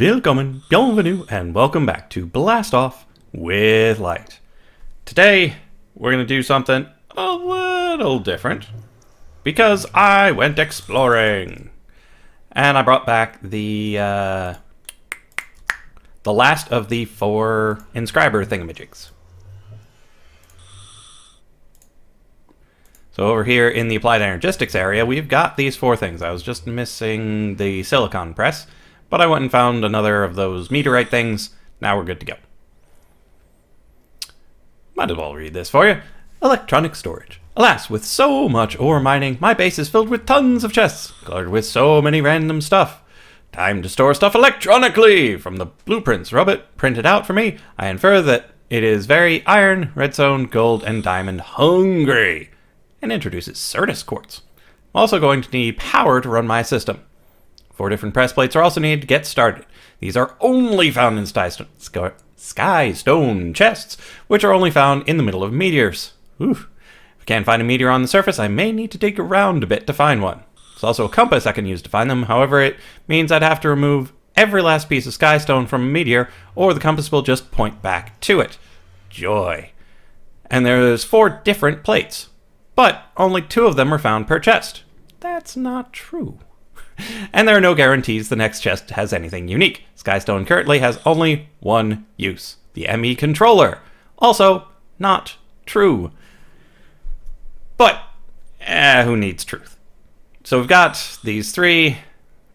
Willkommen, bienvenue, and welcome back to Blast Off with Light. Today, we're going to do something a little different, because I went exploring. And I brought back the last of the 4 Inscriber thingamajigs. So over here in the applied energistics area, we've got these 4 things. I was just missing the silicon press, but I went and found another of those meteorite things. Now we're good to go. Might as well read this for you. Electronic storage. Alas, with so much ore mining, my base is filled with tons of chests, cluttered with so many random stuff. Time to store stuff electronically! From the blueprints Robert printed out for me, I infer that it is very iron, redstone, gold, and diamond hungry, and introduces Certus quartz. I'm also going to need power to run my system. 4 different press plates are also needed to get started. These are only found in sky stone chests, which are only found in the middle of meteors. Ooh. If I can't find a meteor on the surface, I may need to dig around a bit to find one. There's also a compass I can use to find them. However, it means I'd have to remove every last piece of sky stone from a meteor, or the compass will just point back to it. Joy. And there's 4 different plates, but only 2 of them are found per chest. That's not true. And there are no guarantees the next chest has anything unique. Skystone currently has only one use, the ME controller. Also, not true. But, who needs truth? So we've got these 3,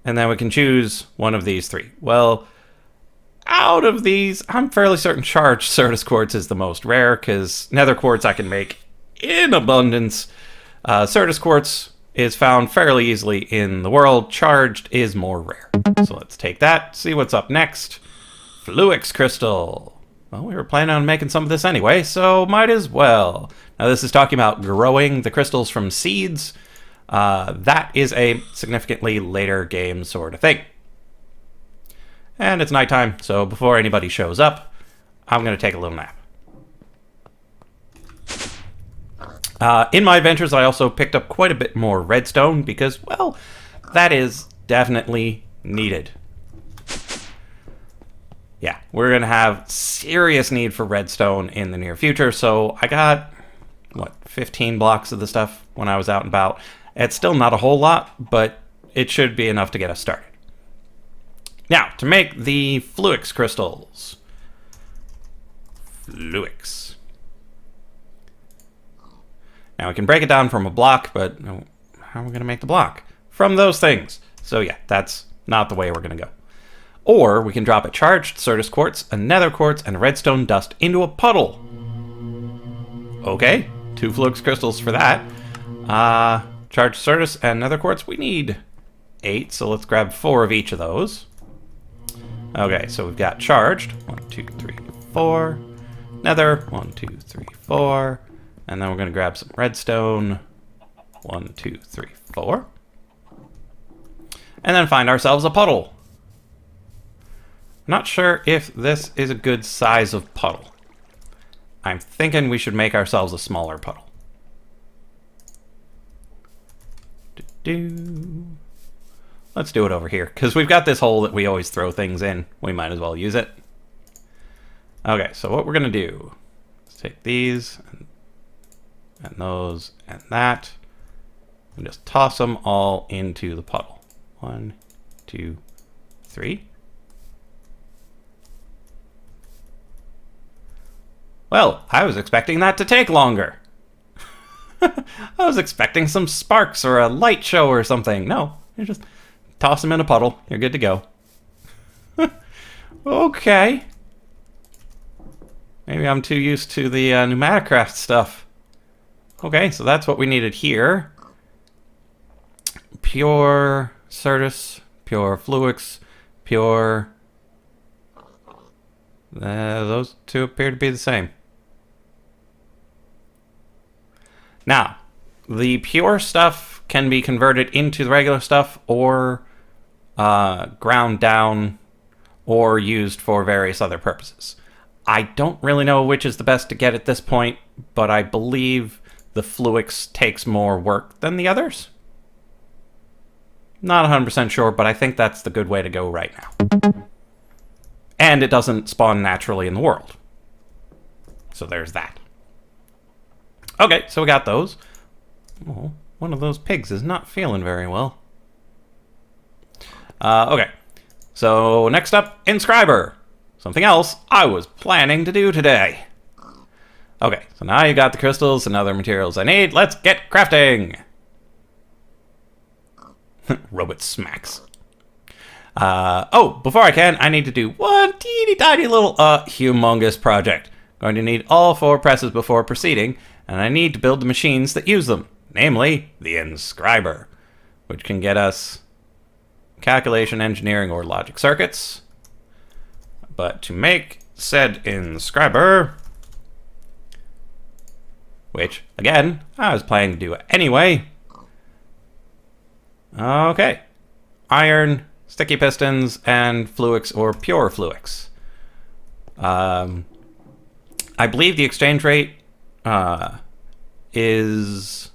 and then we can choose one of these 3. Well, out of these, I'm fairly certain charged Certus quartz is the most rare, because nether quartz I can make in abundance. Certus quartz is found fairly easily in the world. Charged is more rare. So let's take that, see what's up next. Fluix Crystal. Well, we were planning on making some of this anyway, so might as well. Now this is talking about growing the crystals from seeds. That is a significantly later game sort of thing. And it's nighttime, so before anybody shows up, I'm going to take a little nap. In my adventures, I also picked up quite a bit more redstone because, well, that is definitely needed. Yeah, we're going to have serious need for redstone in the near future, so I got, 15 blocks of the stuff when I was out and about. It's still not a whole lot, but it should be enough to get us started. Now, to make the Fluix Crystals. Fluix. Now we can break it down from a block, but how are we going to make the block? From those things. So yeah, that's not the way we're going to go. Or we can drop a charged Certus quartz, a nether quartz, and redstone dust into a puddle. Okay, 2 Fluix crystals for that. Charged Certus and nether quartz, we need 8, so let's grab 4 of each of those. Okay, so we've got charged, 1, 2, 3, 4. Nether, 1, 2, 3, 4. And then we're going to grab some redstone. 1, 2, 3, 4. And then find ourselves a puddle. Not sure if this is a good size of puddle. I'm thinking we should make ourselves a smaller puddle. Let's do it over here, because we've got this hole that we always throw things in. We might as well use it. Okay, so what we're going to do is take these and those and that, and just toss them all into the puddle. 1, 2, 3. Well, I was expecting that to take longer. I was expecting some sparks or a light show or something. No, you just toss them in a puddle. You're good to go. Okay. Maybe I'm too used to the pneumaticraft stuff. Okay, so that's what we needed here. Pure Certus, pure Fluix, pure... those 2 appear to be the same. Now, the pure stuff can be converted into the regular stuff or ground down or used for various other purposes. I don't really know which is the best to get at this point, but I believe the Fluix takes more work than the others. Not 100% sure, but I think that's the good way to go right now. And it doesn't spawn naturally in the world. So there's that. Okay, so we got those. Oh, one of those pigs is not feeling very well. Okay, so next up, Inscriber. Something else I was planning to do today. Okay, so now you got the crystals and other materials I need. Let's get crafting! Robot smacks. Oh, before I need to do one teeny tiny little, humongous project. Going to need all 4 presses before proceeding, and I need to build the machines that use them. Namely, the Inscriber, which can get us calculation, engineering, or logic circuits. But to make said Inscriber, which, again, I was planning to do anyway. Okay. Iron, sticky pistons, and Fluix or pure Fluix. I believe the exchange rate is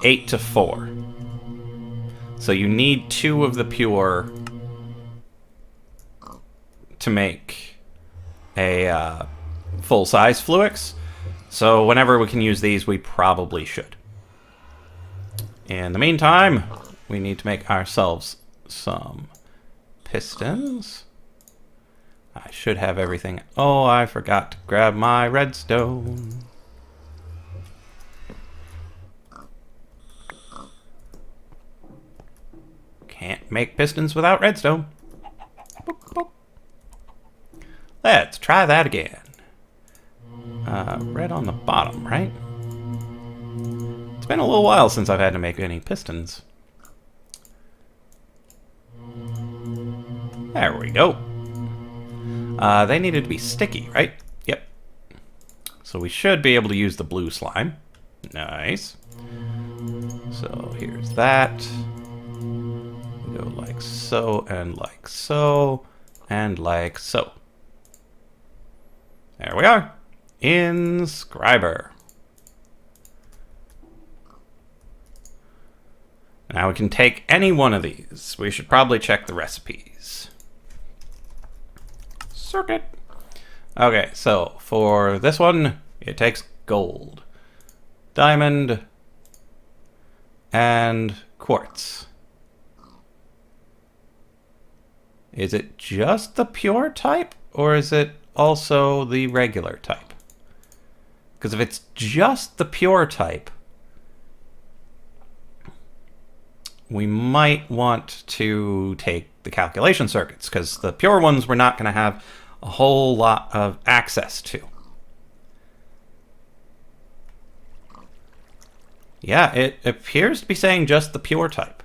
8 to 4. So you need 2 of the pure to make a full-size Fluix. So whenever we can use these, we probably should. In the meantime, we need to make ourselves some pistons. I should have everything. Oh, I forgot to grab my redstone. Can't make pistons without redstone. Boop, boop. Let's try that again. Red on the bottom, right? It's been a little while since I've had to make any pistons. There we go. They needed to be sticky, right? Yep. So we should be able to use the blue slime. Nice. So here's that. We go like so, and like so, and like so. There we are. Inscriber. Now we can take any one of these. We should probably check the recipes. Circuit. Okay, so for this one, it takes gold, diamond, and quartz. Is it just the pure type, or is it also the regular type? Because if it's just the pure type, we might want to take the calculation circuits, because the pure ones we're not going to have a whole lot of access to. Yeah, it appears to be saying just the pure type.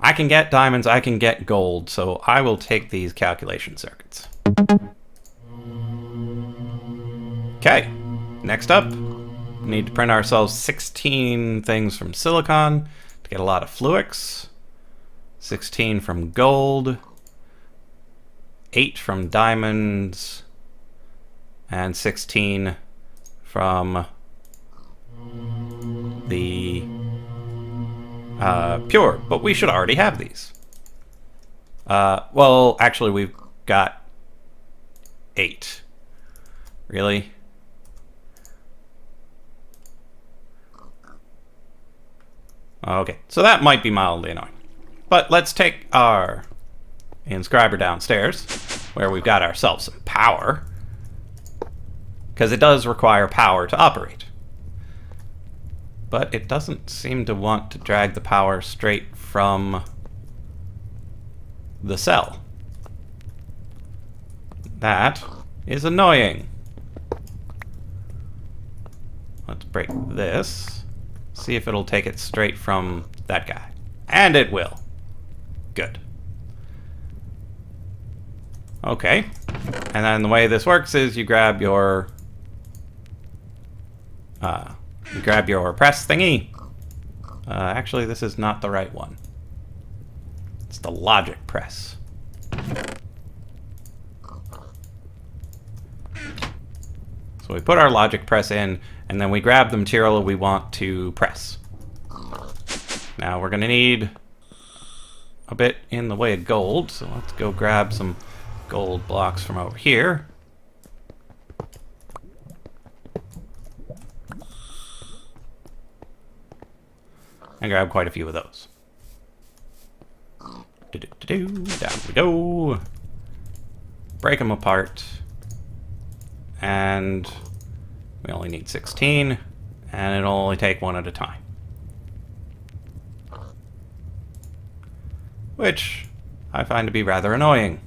I can get diamonds, I can get gold, so I will take these calculation circuits. Okay, next up, we need to print ourselves 16 things from silicon to get a lot of Fluix, 16 from gold, 8 from diamonds, and 16 from the pure, but we should already have these. Well, actually, we've got 8. Really? Okay, so that might be mildly annoying. But let's take our Inscriber downstairs, where we've got ourselves some power, because it does require power to operate. But it doesn't seem to want to drag the power straight from the cell. That is annoying. Let's break this. See if it'll take it straight from that guy. And it will. Good. Okay. And then the way this works is you grab your press thingy. Actually, this is not the right one. It's the logic press. So we put our logic press in, and then we grab the material we want to press. Now we're going to need a bit in the way of gold, so let's go grab some gold blocks from over here. And grab quite a few of those. Down we go. Break them apart. And we only need 16, and it'll only take one at a time. Which I find to be rather annoying.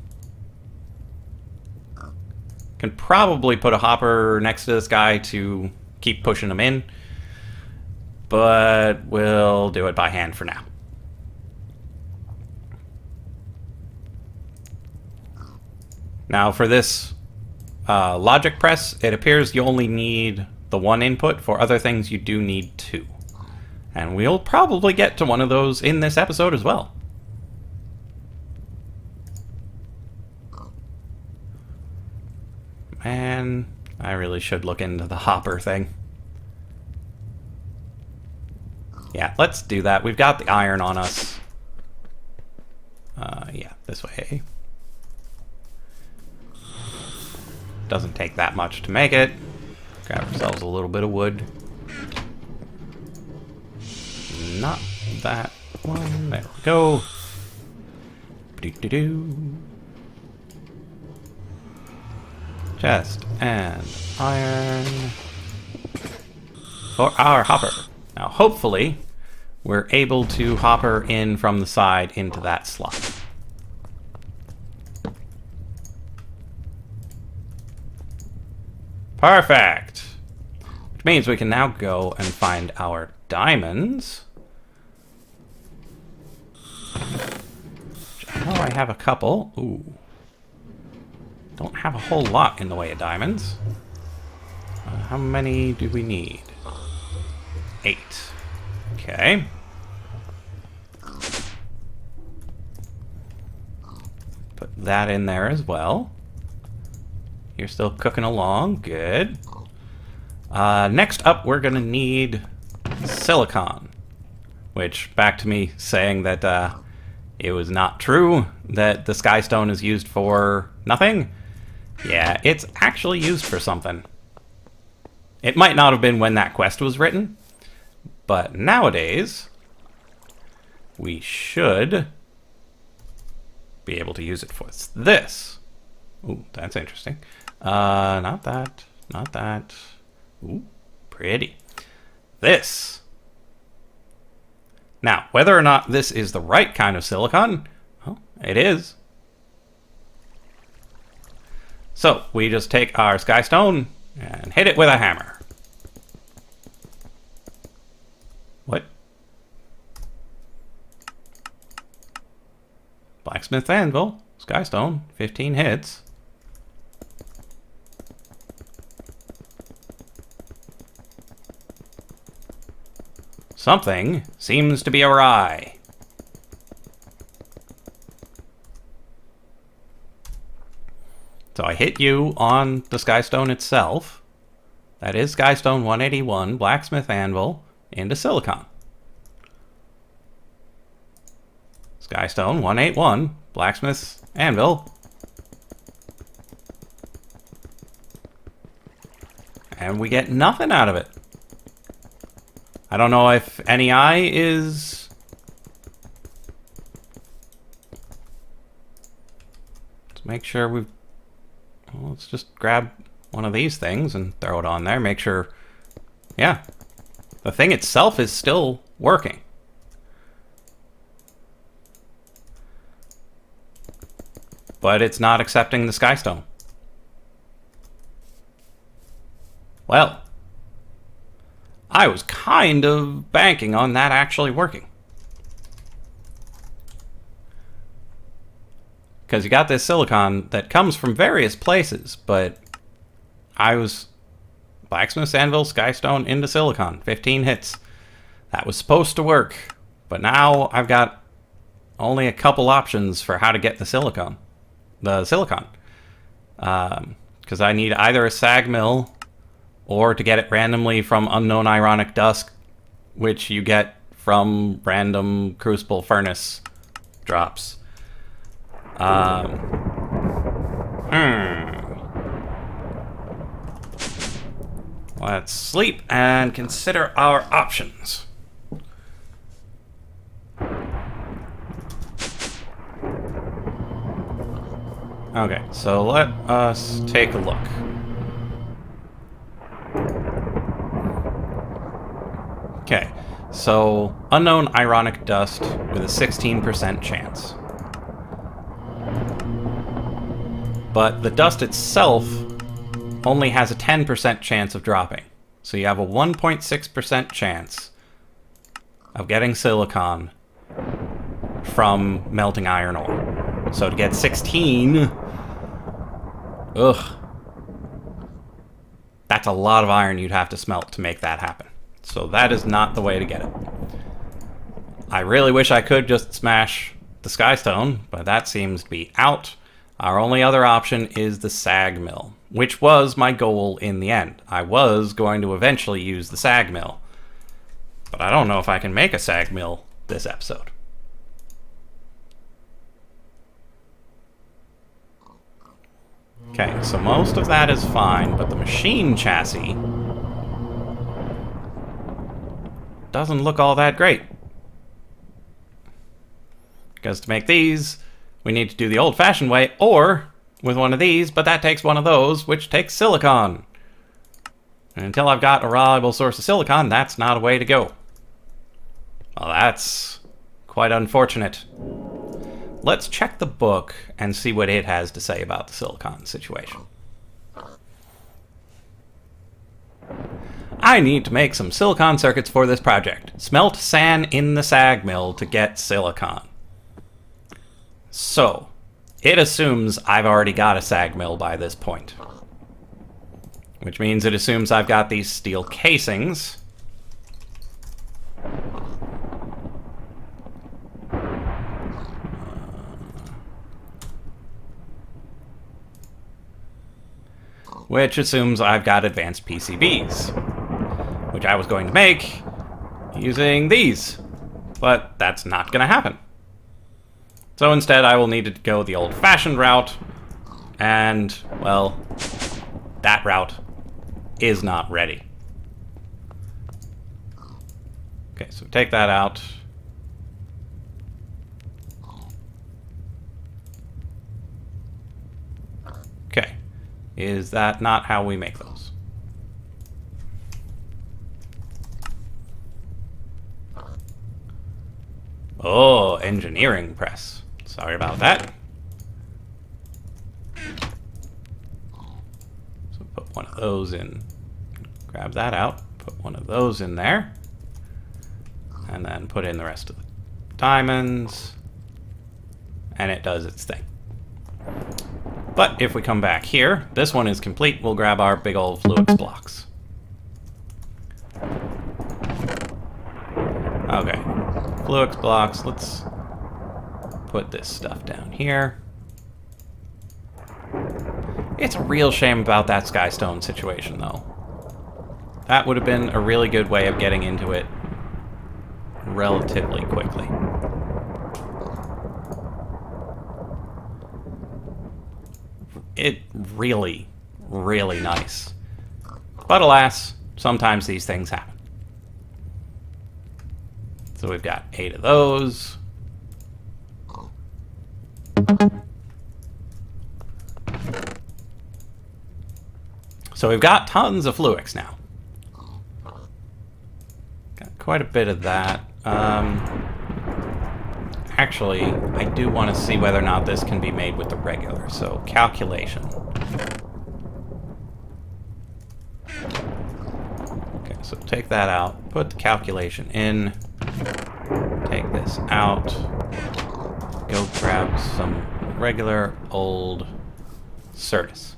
Can probably put a hopper next to this guy to keep pushing him in, but we'll do it by hand for now. Now for this logic press, it appears you only need the one input. For other things, you do need two. And we'll probably get to one of those in this episode as well. Man, I really should look into the hopper thing. Yeah, let's do that. We've got the iron on us. Yeah, this way. Doesn't take that much to make it. Grab ourselves a little bit of wood. Not that one. There we go. Do-do-do. Chest and iron for our hopper. Now, hopefully, we're able to hopper in from the side into that slot. Perfect! Which means we can now go and find our diamonds. Which I know I have a couple. Ooh. Don't have a whole lot in the way of diamonds. How many do we need? 8. Okay. Put that in there as well. You're still cooking along. Good. Next up, we're going to need silicon. Which, back to me saying that it was not true that the skystone is used for nothing. Yeah, it's actually used for something. It might not have been when that quest was written, but nowadays, we should be able to use it for this. Ooh, that's interesting. Not that. Not that. Ooh, pretty. This. Now, whether or not this is the right kind of silicon, well, it is. So, we just take our skystone and hit it with a hammer. What? Blacksmith anvil, skystone, 15 hits. Something seems to be awry. So I hit you on the skystone itself. That is skystone 181, blacksmith anvil, into silicon. Skystone 181, blacksmith anvil. And we get nothing out of it. I don't know if NEI is... Let's make sure we've... Well, let's just grab one of these things and throw it on there. Make sure... Yeah. The thing itself is still working. But it's not accepting the skystone. Well... I was kind of banking on that actually working. Because you got this silicon that comes from various places, but I was blacksmith anvil, skystone into silicon, 15 hits. That was supposed to work, but now I've got only a couple options for how to get the silicon. Because I need either a sag mill or to get it randomly from unknown ironic dusk, which you get from random crucible furnace drops. Let's sleep and consider our options. Okay, so let us take a look. Okay, so unknown ironic dust with a 16% chance. But the dust itself only has a 10% chance of dropping. So you have a 1.6% chance of getting silicon from melting iron ore. So to get 16... Ugh. That's a lot of iron you'd have to smelt to make that happen. So that is not the way to get it. I really wish I could just smash the Skystone, but that seems to be out. Our only other option is the sag mill, which was my goal in the end. I was going to eventually use the sag mill, but I don't know if I can make a sag mill this episode. Okay, so most of that is fine, but the machine chassis doesn't look all that great. Because to make these, we need to do the old-fashioned way, or with one of these, but that takes one of those, which takes silicon. And until I've got a reliable source of silicon, that's not a way to go. Well, that's quite unfortunate. Let's check the book and see what it has to say about the silicon situation. I need to make some silicon circuits for this project. Smelt sand in the sag mill to get silicon. So, it assumes I've already got a sag mill by this point. Which means it assumes I've got these steel casings. Which assumes I've got advanced PCBs, which I was going to make using these, but that's not going to happen. So instead I will need to go the old-fashioned route, and, well, that route is not ready. Okay, so take that out. Okay. Is that not how we make those? Oh, engineering press. Sorry about that. So put one of those in. Grab that out. Put one of those in there. And then put in the rest of the diamonds. And it does its thing. But if we come back here, this one is complete. We'll grab our big old Fluix blocks. Okay. Fluix blocks. Let's put this stuff down here. It's a real shame about that Skystone situation, though. That would have been a really good way of getting into it relatively quickly. It really, really nice. But alas, sometimes these things happen. So we've got 8 of those. So we've got tons of Fluix now. Got quite a bit of that. Actually, I do want to see whether or not this can be made with the regular. So, calculation. Okay, so take that out. Put the calculation in. Take this out. Go grab some regular old Certus.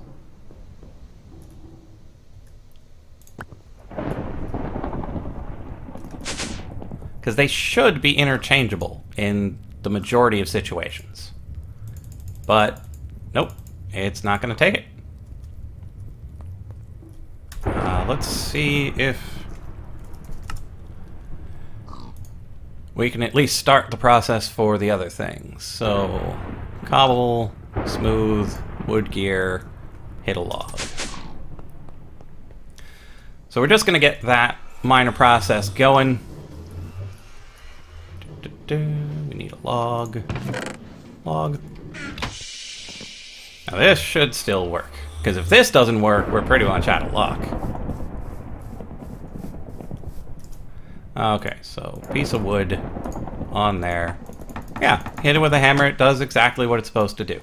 Because they should be interchangeable in the majority of situations. But, nope, it's not going to take it. Let's see if we can at least start the process for the other things. So, cobble, smooth, wood gear, hit a log. So we're just going to get that minor process going. We need a log. Log. Now this should still work, because if this doesn't work, we're pretty much out of luck. Okay, so piece of wood on there. Yeah, hit it with a hammer, it does exactly what it's supposed to do.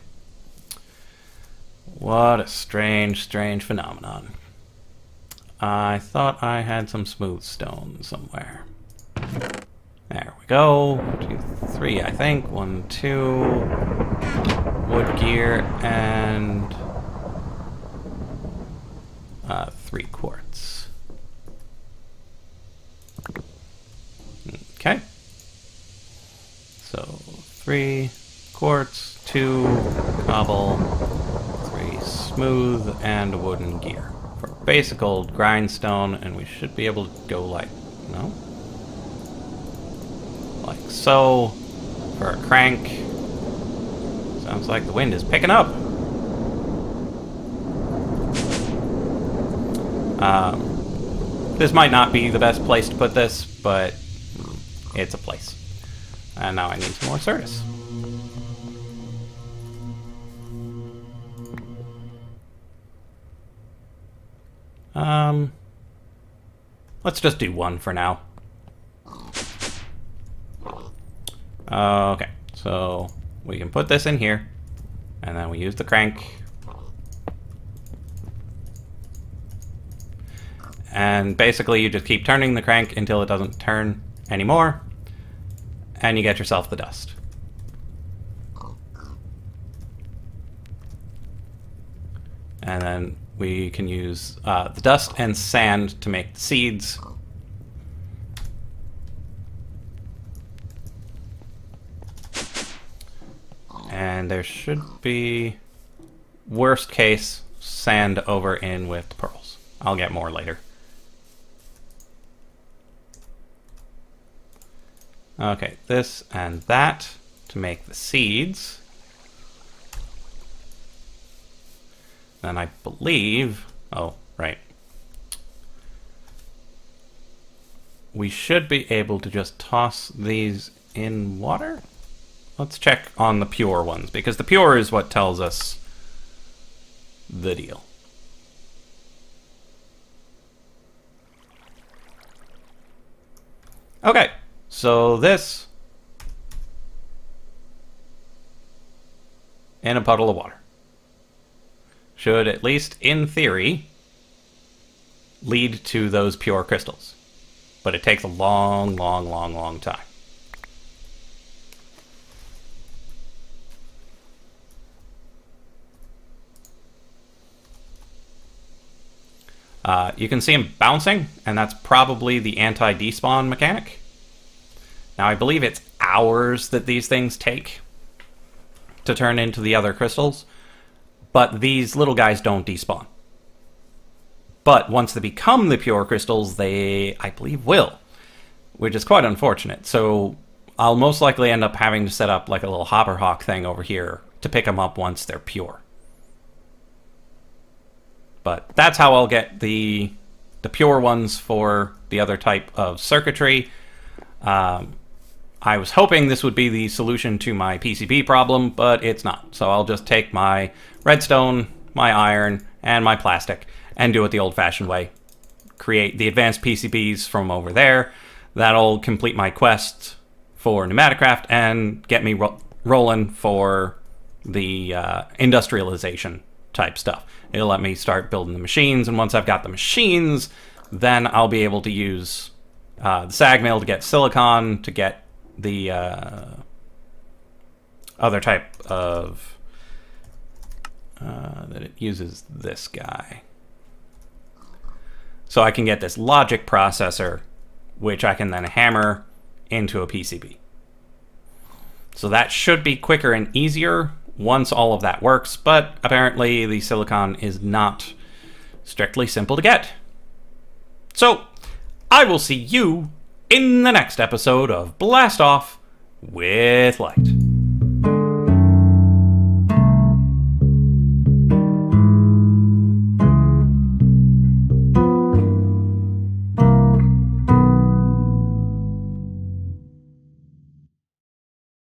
What a strange, strange phenomenon. I thought I had some smooth stone somewhere. There we go. 2, 3, I think. 1, 2. Wood gear and 3 quartz. Okay. So 3 quartz, 2 cobble, 3 smooth, and wooden gear. For basic old grindstone, and we should be able to go like, no? Like so. For a crank. Sounds like the wind is picking up. This might not be the best place to put this, but it's a place. And now I need some more Certus. Let's just do 1 for now. Okay, so we can put this in here, and then we use the crank. And basically you just keep turning the crank until it doesn't turn anymore, and you get yourself the dust. And then we can use the dust and sand to make the seeds. And there should be, worst case, sand over in with the pearls. I'll get more later. Okay, this and that to make the seeds. And I believe, oh, right. We should be able to just toss these in water. Let's check on the pure ones, because the pure is what tells us the deal. Okay, so this in a puddle of water should, at least in theory, lead to those pure crystals. But it takes a long, long, long, long time. You can see them bouncing, and that's probably the anti-despawn mechanic. Now, I believe it's hours that these things take to turn into the other crystals, but these little guys don't despawn. But once they become the pure crystals, they, I believe, will, which is quite unfortunate. So I'll most likely end up having to set up like a little hopper hawk thing over here to pick them up once they're pure. But that's how I'll get the pure ones for the other type of circuitry. I was hoping this would be the solution to my PCB problem, but it's not. So I'll just take my redstone, my iron, and my plastic and do it the old-fashioned way. Create the advanced PCBs from over there. That'll complete my quest for Pneumaticraft and get me rolling for the industrialization type stuff. It'll let me start building the machines, and once I've got the machines, then I'll be able to use the sag mill to get silicon, to get the other type of that it uses this guy. So I can get this logic processor, which I can then hammer into a PCB. So that should be quicker and easier once all of that works, but apparently the silicon is not strictly simple to get. So I will see you in the next episode of Blast Off with Light.